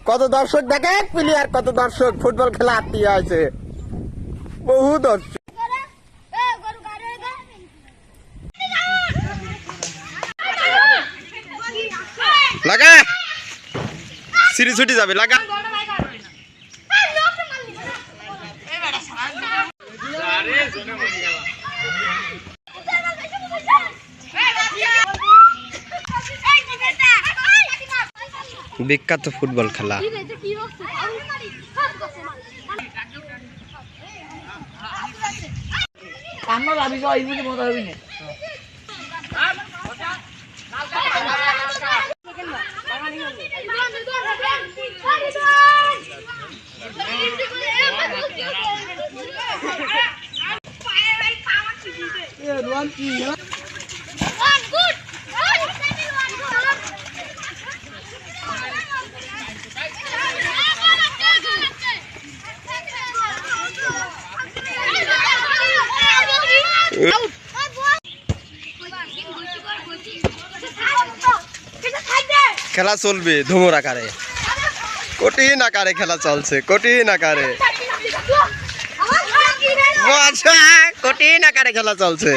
কত দর্শক দেখে প্লেয়ার, কত দর্শক ফুটবল খেলা আত্মীয় আছে, বহু দর্শক। লাগা সিঁড়ি ছুটি যাবে, লাগা বিখ্যাত ফুটবল খেলা। খেলা চলবে ধুমুর আকারে, কঠিন আকারে খেলা চলছে, কঠিন আকারে, কঠিন আকারে খেলা চলছে,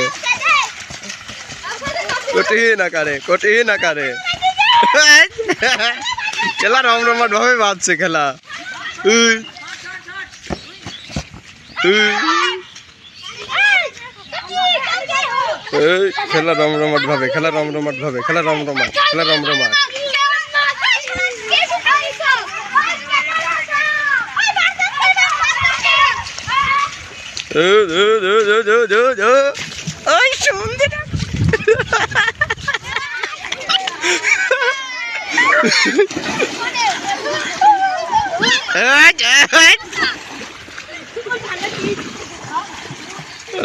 কঠিন আকারে, কঠিন আকারে খেলা রমরমাট ভাবে বাজছে খেলা। খেলা রমরমাট ভাবে, খেলা রমরমাট ভাবে, খেলা রমরমাট, খেলা রমরমাট।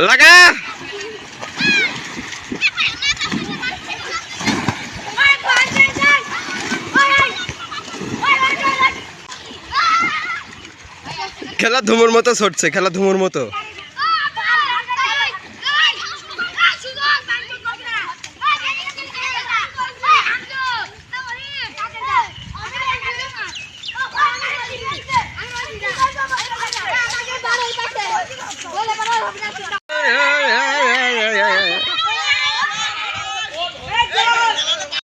লাগা খেলা ধুমুর মতো ছুটছে, খেলা ধুমুর মতো।